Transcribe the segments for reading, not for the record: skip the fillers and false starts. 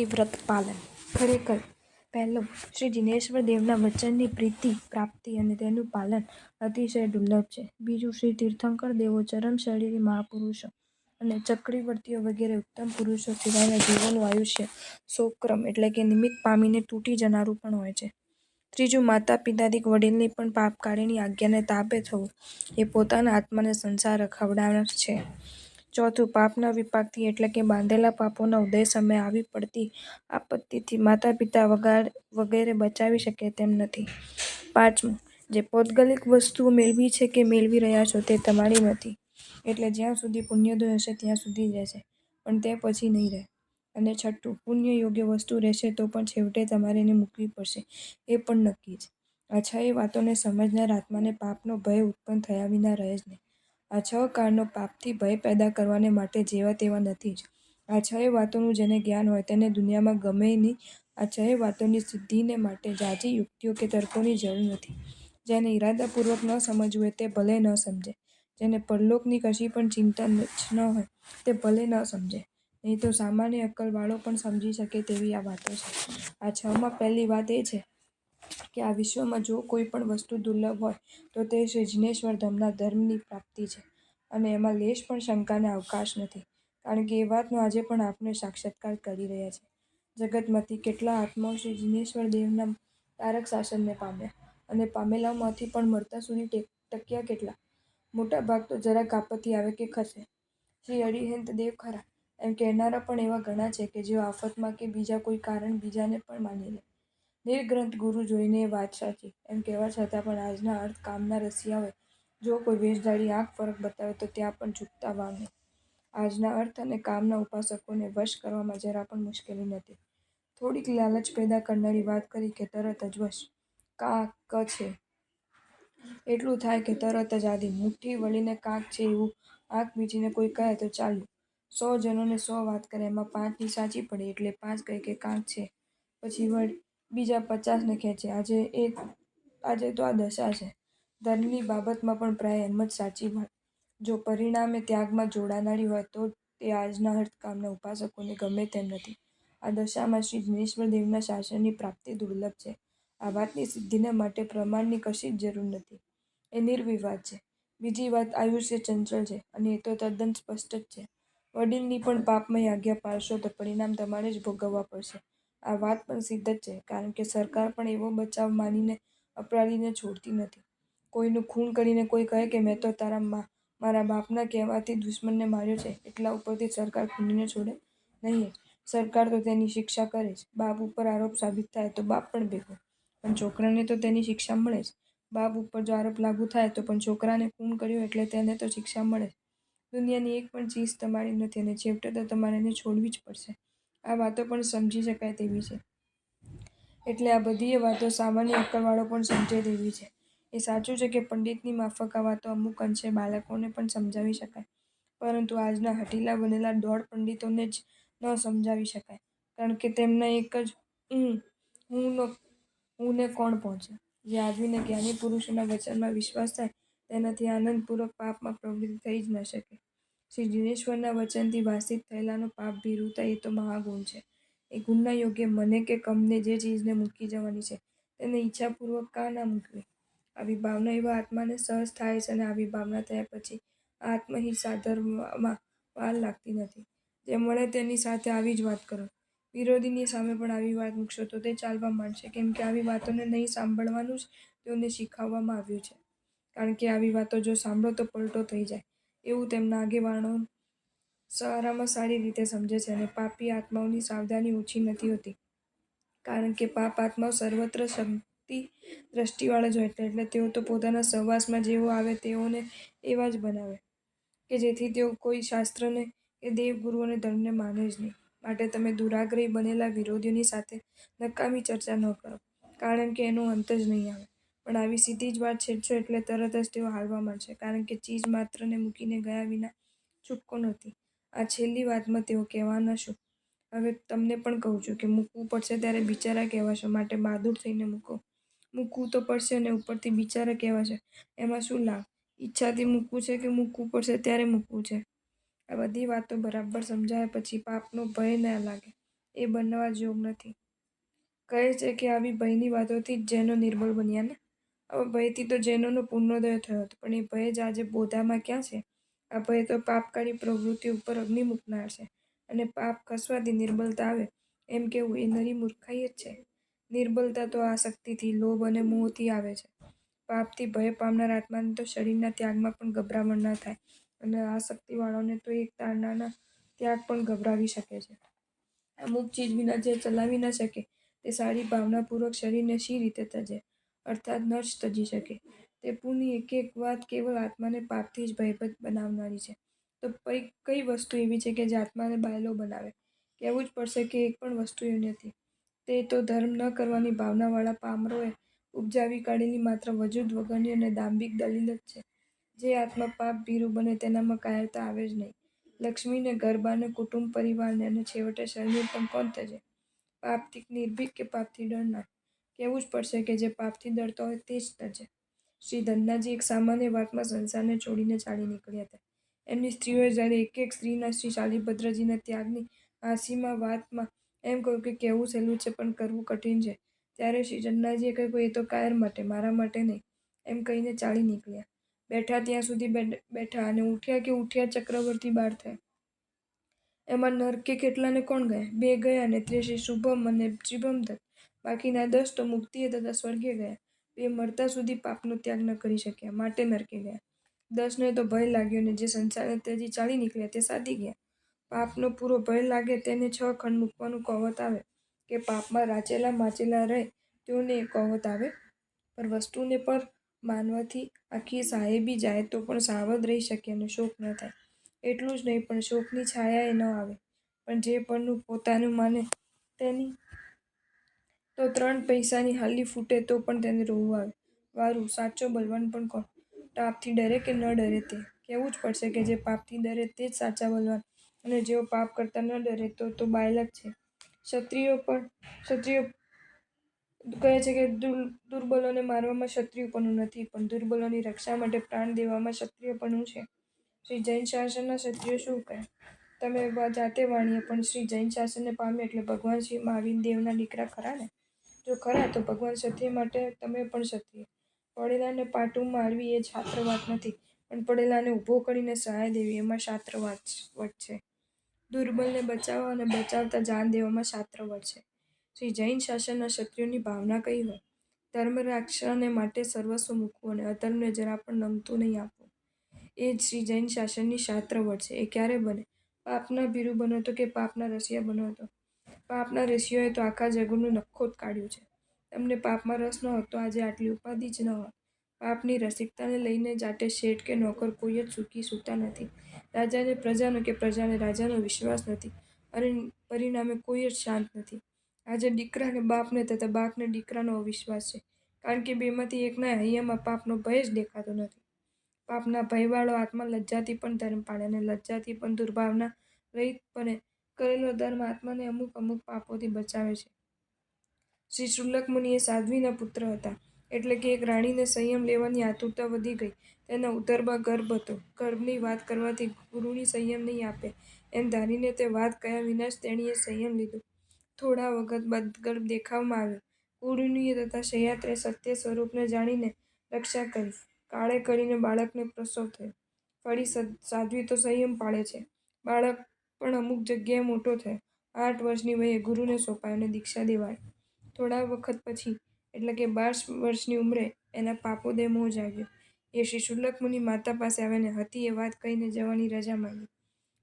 વ્રત પાલન. ખરેખર, પહેલું, શ્રી જિનેશ્વર દેવના વચનની પ્રીતિ પ્રાપ્તિ અને તેનું પાલન અતિશય દુર્લભ છે. બીજું, શ્રી તીર્થંકર દેવો ચરમશરીરી મહાપુરુષો અને ચક્રવર્તીઓ વગેરે ઉત્તમ પુરુષો સિવાયના જીવોનું આયુષ્ય 100 ક્રમ એટલે કે નિમિત્ત પામીને તૂટી જનારું પણ હોય છે. ત્રીજું, માતા પિતાદિક વડીલની પણ પાપકારીની આજ્ઞાને તાબે થવું એ પોતાના આત્માને સંસાર રખાવનાર છે. ચોથું, પાપના વિપાકથી એટલે કે બાંધેલા પાપોના ઉદય સમયે આવી પડતી આપત્તિથી માતા પિતા વગેરે બચાવી શકે તેમ નથી. પાંચમું, જે પૌદ્ગલિક વસ્તુઓ મેળવી છે કે મેળવી રહ્યા છો તે તમારી નથી, એટલે જ્યાં સુધી પુણ્યોદય હશે ત્યાં સુધી જ રહેશે, પણ તે પછી નહીં રહે. અને છઠ્ઠું, પુણ્ય યોગ્ય વસ્તુ રહેશે તો પણ છેવટે તમારે એને મૂકવી પડશે એ પણ નક્કી જ. આ છ વાતોને સમજનાર આત્માને પાપનો ભય ઉત્પન્ન થયા વિના રહે જ નહીં. આ છ કારણો પાપથી ભય પેદા કરવાને માટે જેવા તેવા નથી જ. આ છ વાતોનું જેને જ્ઞાન હોય તેને દુનિયામાં ગમે ની આ છ વાતોની સિદ્ધિને માટે ઝાઝી યુક્તિઓ કે તર્કોની જરૂર નથી. જેને ઈરાદાપૂર્વક ન સમજવું હોય તે ભલે ન સમજે, જેને પરલોકની કશી પણ ચિંતા જ ન હોય તે ભલે ન સમજે, નહીં તો સામાન્ય અક્કલવાળો પણ સમજી શકે તેવી આ વાતો છે. આ છમાં પહેલી વાત એ છે કે આ વિશ્વમાં જો કોઈ પણ વસ્તુ દુર્લભ હોય તો તે શ્રી જિનેશ્વર ધામના ધર્મની પ્રાપ્તિ છે, અને એમાં લેશ પણ શંકાને અવકાશ નથી, કારણ કે એ વાતનો આજે પણ આપણે સાક્ષાત્કાર કરી રહ્યા છીએ. જગતમાંથી કેટલા આત્માઓ શ્રી જિનેશ્વર દેવના તારક શાસનને પામ્યા, અને પામેલામાંથી પણ મળતા સુધી ટક્યા કેટલા? મોટા ભાગ તો જરાક આપત્તિ આવે કે ખસે. શ્રી અરિહંત દેવ ખરા, એમ કહેનારા પણ એવા ઘણા છે કે જેઓ આફતમાં કે બીજા કોઈ કારણ બીજાને પણ માની લે. નિર્ગ્રંથ ગુરુ જોઈને એ વાત સાચી, એમ કહેવા છતાં પણ આજના અર્થ કામના રસિયાઓએ જો કોઈ વેશધારી આંખ ફરક બતાવે તો ત્યાં પણ ઝૂકતા વાર નહીં. આજના અર્થ અને કામના ઉપાસકોને વશ કરવામાં જરા પણ મુશ્કેલી નથી. થોડીક લાલચ પેદા કરનારી વાત કરી કે તરત જ વશ. કાંક છે એટલું થાય કે તરત જ આધીન. મુઠ્ઠી વળીને કાંક છે એવું આંખ મીચીને કોઈ કહે તો ચાલ્યું. 100 જણોને 100 વાત કરે એમાં 5ની સાચી પડે એટલે 5 કહે કે કાંક છે, પછી વળી બીજા 50ને ખેંચે. આજે તો આ દશા છે. ધર્મની બાબતમાં પણ પ્રાય એમ જ સાચી વાત. જો પરિણામે ત્યાગમાં જોડાનારી હોય તો તે આજના અર્થ કામના ઉપાસકોને ગમે તેમ નથી. આ દશામાં શ્રી જિનેશ્વર દેવના શાસનની પ્રાપ્તિ દુર્લભ છે. આ વાતની સિદ્ધિને માટે પ્રમાણની કશી જ જરૂર નથી, એ નિર્વિવાદ છે. બીજી વાત, આયુષ્ય ચંચળ છે, અને એ તો તદ્દન સ્પષ્ટ જ છે. વડીલની પણ પાપમય આજ્ઞા પાળશો તો પરિણામ તમારે જ ભોગવવા પડશે. આ વાત પણ સિદ્ધ જ છે, કારણ કે સરકાર પણ એવો બચાવ માનીને અપરાધીને છોડતી નથી. કોઈનું ખૂન કરીને કોઈ કહે કે મેં તો મારા બાપના કહેવાથી દુશ્મનને માર્યો છે, એટલા ઉપરથી સરકાર ખૂનીને છોડે? નહીં જ. સરકાર તો તેની શિક્ષા કરે જ. બાપ ઉપર આરોપ સાબિત થાય તો બાપ પણ ભેગો, પણ છોકરાને તો તેની શિક્ષા મળે જ. બાપ ઉપર જો આરોપ લાગુ થાય તો પણ છોકરાને ખૂન કર્યો એટલે તેને તો શિક્ષા મળે જ. દુનિયાની એક પણ ચીજ તમારી નથી, અને છેવટે તો તમારે એને છોડવી જ પડશે. આ વાતો પણ સમજી શકાય તેવી છે. એટલે આ બધીય વાતો સામાન્ય અક્કલવાળો પણ સમજે તેવી છે. એ સાચું છે કે પંડિતની માફક આ વાતો અમુક અંશે બાળકોને પણ સમજાવી શકાય, પરંતુ આજના હઠીલા બનેલા દોઢ પંડિતોને જ ન સમજાવી શકાય, કારણ કે તેમના એક જ હુંને કોણ પહોંચે. જે આદમીને જ્ઞાની પુરુષોના વચનમાં વિશ્વાસ થાય તેનાથી આનંદપૂર્વક પાપમાં પ્રવૃત્તિ થઈ જ ન શકે. શ્રી જિનેશ્વરના વચનથી ભાષિત થયેલાનો પાપભીરુતા એ તો મહાગુણ છે. એ ગુણના યોગ્ય મને કે કમને જે ચીજને મૂકી જવાની છે તેને ઈચ્છાપૂર્વક કાં ના મૂકવી? આવી ભાવના એવા આત્માને સહજ થાય છે, અને આવી ભાવના થયા પછી આ આત્મહિત સાધવામાં વાર લાગતી નથી. જે મળે તેની સાથે આવી જ વાત કરો. વિરોધીની સામે પણ આવી વાત મૂકશો તો તે ચાલવા માંડશે, કેમ કે આવી વાતોને નહીં સાંભળવાનું જ તેઓને શીખવવામાં આવ્યું છે. કારણ કે આવી વાતો જો સાંભળો તો પલટો થઈ જાય એવું તેમના આગેવાનો સારામાં સારી રીતે સમજે છે. અને પાપી આત્માઓની સાવધાની ઓછી નથી હોતી, કારણ કે પાપ આત્માઓ સર્વત્ર શક્તિ દ્રષ્ટિવાળા જ હોય છે, એટલે તેઓ તો પોતાના સહવાસમાં જેવો આવે તેઓને એવા જ બનાવે કે જેથી તેઓ કોઈ શાસ્ત્રને કે દેવગુરુઓને ધર્મને માને જ નહીં. માટે તમે દુરાગ્રહી બનેલા વિરોધીઓની સાથે નકામી ચર્ચા ન કરો, કારણ કે એનો અંત જ નહીં આવે. પણ આવી સીધી જ વાત છેડશો એટલે તરત જ તેઓ હારવા માંડશે, કારણ કે ચીજ માત્રને મૂકીને ગયા વિના છૂટકો નથી. આ છેલ્લી વાતમાં તેઓ કહેવાના શું? હવે તમને પણ કહું છું કે મૂકવું પડશે ત્યારે બિચારા કહેવાશો, માટે બહાદુર થઈને મૂકો. મૂકવું તો પડશે અને ઉપરથી બિચારા કહેવાશે, એમાં શું લાભ? ઈચ્છાથી મૂકવું છે કે મૂકવું પડશે ત્યારે મૂકવું છે? આ બધી વાતો બરાબર સમજાયા પછી પાપનો ભય ન લાગે એ બનવા યોગ નથી. કહે છે કે આવી ભયની વાતોથી જ જૈનો નિર્બળ બન્યા ને. આવા ભયથી તો જૈનોનો પૂર્ણોદય થયો હતો, પણ એ ભય જ આજે બોધામાં ક્યાં છે? આ ભય તો પાપકારી પ્રવૃત્તિ ઉપર અગ્નિ મૂકનાર છે, અને પાપ ખસવાથી નિર્બળતા આવે એમ કેવું એ નરી મૂર્ખાઈ જ છે. નિર્બળતા તો આસક્તિથી, લોભ અને મોહથી આવે છે. પાપથી ભય પામનાર આત્માને તો શરીરના ત્યાગમાં પણ ગભરામણ ન થાય, અને આસક્તિવાળાને તો એક તારણાના ત્યાગ પણ ગભરાવી શકે છે. અમુક ચીજ વિના જે ચલાવી ન શકે તે સારી ભાવનાપૂર્વક શરીરને શી રીતે તજે, અર્થાત ન જ તજી શકે. તે પુની એક એક વાત કેવળ આત્માને પાપથી જ ભયભીત બનાવનારી છે. તો કઈ વસ્તુ એવી છે કે જે આત્માને બાયલો બનાવે? કહેવું જ પડશે કે એક પણ વસ્તુ એવી નથી. તે તો ધર્મ ન કરવાની ભાવનાવાળા પામરોએ ઉપજાવી કાઢેલી માત્ર વજૂદ વગરની અને દાંભિક દલીલ જ છે. જે આત્મા પાપ ભીરુ બને તેનામાં કાયરતા આવે જ નહીં. લક્ષ્મીને, ગરબાને, કુટુંબ પરિવારને અને છેવટે શરીરને પણ કોણ તજે? પાપથી નિર્ભીક કે પાપથી ડરનાર? કહેવું જ પડશે કે જે પાપથી ડરતો હોય તે જ તજે. શ્રી ધન્નાજી એક સામાન્ય વાતમાં સંસારને છોડીને ચાલી નીકળ્યા હતા. એમની સ્ત્રીઓએ જ્યારે એક એક સ્ત્રીના શ્રી શાલિભદ્રજીના ત્યાગની હાંસીમાં વાતમાં એમ કહ્યું કે કહેવું સહેલું છે પણ કરવું કઠિન છે, ત્યારે શ્રી ધન્નાજીએ કહ્યું એ તો કાયર માટે, મારા માટે નહીં, એમ કહીને ચાલી નીકળ્યા. બેઠા ત્યાં સુધી બેઠા, અને ઉઠ્યા કે ઉઠ્યા ચક્રવર્તી બાર થયા. એમાં નરકે કેટલાને કોણ ગયા? 2 ગયા ને તે શ્રી શુભમ અને શ્રીભમદત્ત. બાકીના 10 તો મુક્તિએ તથા સ્વર્ગે ગયા. 2 મરતા સુધી પાપનો ત્યાગ ન કરી શક્યા, માટે નરકે ગયા. 10 ને તો ભય લાગ્યો ને જે સંસારને ત્યજી ચાલી નીકળ્યા તે સાધી ગયા. પાપનો પૂરો ભય લાગે તેને 6 ખંડ મૂકવાનું કહોવત આવે, કે પાપમાં રાચેલા માચેલા રહે તેઓને એ કહોવત આવે. પર વસ્તુને પર માનવાથી આખી સાહેબી જાય તો પણ સાવધ રહી શકે અને શોક ન થાય. એટલું જ નહીં પણ શોકની છાયાએ ન આવે. પણ જે પરનું પોતાનું માને તેની તો 3 પૈસાની હાલી ફૂટે તો પણ તેને રોવું આવે. વારું, સાચો બલવાન પણ કોણ? પાપથી ડરે કે ન ડરે તે? કહેવું જ પડશે કે જે પાપથી ડરે તે જ સાચા બલવાન, અને જેઓ પાપ કરતા ન ડરે તો બાયલા જ છે. ક્ષત્રિયો કહે છે કે દુર્બલોને મારવામાં ક્ષત્રિયપણું નથી, પણ દુર્બલોની રક્ષા માટે પ્રાણ દેવામાં ક્ષત્રિયપણું છે. શ્રી જૈન શાસનના ક્ષત્રિયો શું કહે? તમે જાતે વાણીએ, પણ શ્રી જૈન શાસનને પામે એટલે ભગવાન શ્રી મહાવીરદેવના દીકરા ખરા ને? જો ખરા તો ભગવાન ક્ષત્રિય માટે તમે પણ ક્ષત્રિય. પડેલાને પાટું મારવી એ છાત્ર વાત નથી, પણ પડેલાને ઊભો કરીને સહાય દેવી એમાં શાસ્ત્ર વટ છે. દુર્બલને બચાવવા અને બચાવતા જાન દેવામાં શાસ્ત્ર વટ છે. શ્રી જૈન શાસનના ક્ષત્રિયોની ભાવના કઈ હોય? ધર્મ રક્ષાને માટે સર્વસ્વ મૂકવું અને અધર્મને જરા પણ નમતું નહીં આપવું. એ જ શ્રી જૈન શાસનની શાસ્ત્ર વટ છે. એ ક્યારે બને? પાપના ભીરુ બનો તો કે પાપના રસિયા બનો તો? પાપના રસિયાઓએ તો આખા જગતનું નખોદ કાઢ્યું છે. તમને પાપમાં રસ ન હોત તો આજે આટલી ઉપાધિ જ ન હોત. પાપની રસિકતાને લઈને જાટે શેઠ કે નોકર કોઈ જ સુખી સૂતા નથી. રાજાને પ્રજાનો કે પ્રજાને રાજાનો વિશ્વાસ નથી, અને પરિણામે કોઈ જ શાંત નથી. આજે દીકરાને બાપને તથા બાપને દીકરાનો અવિશ્વાસ છે, કારણ કે બેમાંથી એકના હૈયામાં પાપનો ભય જ દેખાતો નથી. પાપના ભયવાળો આત્મા લજ્જાથી પણ ધર્મ પાળે, અને લજ્જાથી પણ દુર્ભાવના રહિતપણે કરેલો ધર્મ આત્માને અમુક અમુક પાપોથી બચાવે છે. શ્રી શુલ્લક મુનિ એ સાધ્વીના પુત્ર હતા, એટલે કે એક રાણીને સંયમ લેવાની આતુરતા વધી ગઈ. તેના ઉદરમાં ગર્ભ હતો. ગર્ભની વાત કરવાથી ગુરુણી સંયમ નહીં આપે એમ ધારીને તે વાત કહ્યા વિના જ તેણીએ સંયમ લીધો. થોડા વખત બાદ ગર્ભ દેખાવમાં આવ્યો. ગુરુણીએ તથા શય્યાત્રે સત્ય સ્વરૂપને જાણીને રક્ષા કરી. કાળે કરીને બાળકને પ્રસવ થયો. ફળી સાધ્વી તો સંયમ પાળે છે. બાળક પણ અમુક જગ્યાએ મોટો થયો. 8 વર્ષની વયે ગુરુને સોંપાયો અને દીક્ષા દેવાડી. થોડા વખત પછી, એટલે કે 12 વર્ષની ઉંમરે એના પાપોદય મોહ જાગ્યો. એ શ્રી શુલ્લક મુનિ માતા પાસે આવ્યા અને હતી એ વાત કહીને જવાની રજા માંગી.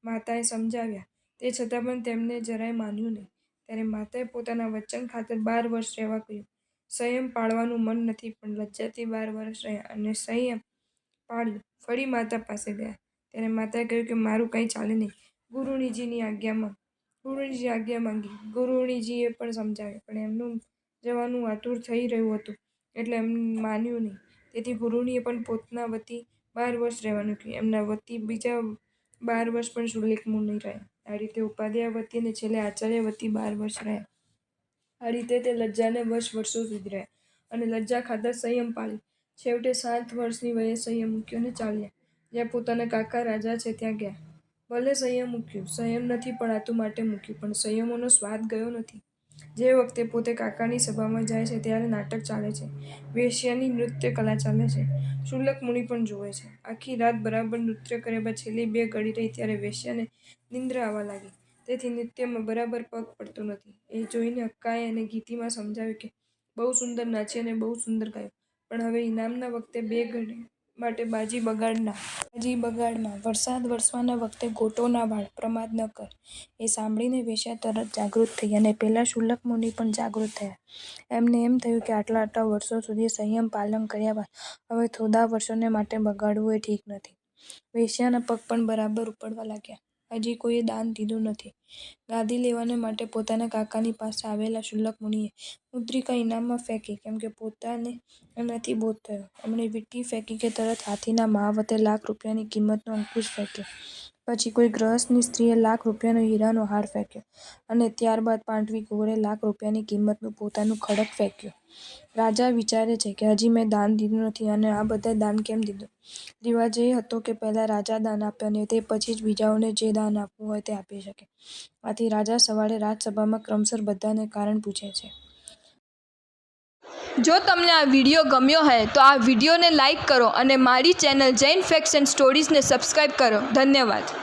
માતાએ સમજાવ્યા, તે છતાં પણ તેમને જરાય માન્યું નહીં. ત્યારે માતાએ પોતાના વચન ખાતર 12 વર્ષ રહેવા કહ્યું. સંયમ પાળવાનું મન નથી, પણ લજ્જાથી 12 વર્ષ રહ્યા અને સંયમ પાળ્યું. ફરી માતા પાસે ગયા, ત્યારે માતાએ કહ્યું કે મારું કંઈ ચાલે નહીં. ગુરુણીજીની આજ્ઞા માંગી. ગુરુણીજીએ પણ સમજાવ્યા, પણ એમનું જવાનું આતુર થઈ રહ્યું હતું, એટલે એમણે માન્યું નહીં. તેથી ગુરુણીએ પણ પોતના વતી 12 વર્ષ રહેવાનું કહ્યું. એમના વતી બીજા 12 વર્ષ પણ શુલ્લક મુનિ રહ્યા. આ રીતે ઉપાધ્યાય વતી અને છેલ્લે આચાર્ય વતી 12 વર્ષ રહ્યા. આ રીતે તે લજ્જાને વશ વર્ષો સુધી રહ્યા, અને લજ્જા ખાતર સંયમ પાળ્યું. છેવટે 7 વર્ષની વયે સંયમ મૂક્યો અને ચાલ્યા. જ્યાં પોતાના કાકા રાજા છે ત્યાં ગયા. ભલે સંયમ મૂક્યું, સંયમ નથી પડાતું માટે મૂક્યું, પણ સંયમોનો સ્વાદ ગયો નથી. જે વખતે પોતે કાકાની સભામાં જાય છે ત્યારે નાટક ચાલે છે, વેશ્યાની નૃત્ય કલા ચાલે છે. શુલ્લક મુનિ પણ જુએ છે. આખી રાત બરાબર નૃત્ય કર્યા બાદ છેલ્લી બે ઘડી રહી ત્યારે વેશ્યાને નિંદ્રા આવવા લાગી. તેથી નૃત્યમાં બરાબર પગ પડતો નથી. એ જોઈને અક્કાએ એને ગીતીમાં સમજાવ્યું કે બહુ સુંદર નાચી અને બહુ સુંદર ગાયું, પણ હવે ઇનામના વખતે બે ઘડી માટે બાજી બગાડમાં. વરસાદ વરસવાના વખતે ગોટો ના વાળ, પ્રમાદ ન કર. એ સાંભળીને વેશ્યા તરત જાગૃત થઈ અને પેલા શુલ્લક મુનિ પણ જાગૃત થયા. એમને એમ થયું કે આટલા વર્ષો સુધી સંયમ પાલન કર્યા બાદ હવે થોડા વર્ષોને માટે બગાડવું એ ઠીક નથી. વેશ્યાના પગ પણ બરાબર ઉપડવા લાગ્યા. હજી કોઈએ દાન દીધું નથી. ગાદી લેવાને માટે પોતાના કાકાની પાસે આવેલા શુલ્લક મુનિએ મુદ્રિકા ઇનામમાં ફેંકી, કેમ કે પોતાને એનાથી બોધ થયો. એમણે વીંટી ફેંકી કે તરત હાથીના મહાવતે લાખ રૂપિયાની કિંમતનો અંકુશ ફેંક્યો. પછી કોઈ ગૃહસ્થની સ્ત્રીએ લાખ રૂપિયાનો હીરાનો હાર ફેંક્યો અને ત્યારબાદ પાંડવી કુંવરે લાખ રૂપિયાની કિંમતનું પોતાનું ખડક ફેંક્યું. રાજા વિચારે છે કે હજી મેં દાન દીધું નથી અને આ બધાએ દાન કેમ દીધું? રિવાજ એ હતો કે પહેલા રાજા દાન આપે અને તે પછી જ બીજાઓને જે દાન આપવું હોય તે આપી શકે. આથી રાજા સવારે રાજસભામાં ક્રમશઃ બધાને કારણ પૂછે છે. જો તમને આ વિડીયો ગમ્યો હોય તો આ વિડીયોને લાઈક કરો અને મારી ચેનલ જૈન ફેક્ટ્સ એન્ડ સ્ટોરીઝને સબસ્ક્રાઈબ કરો. ધન્યવાદ.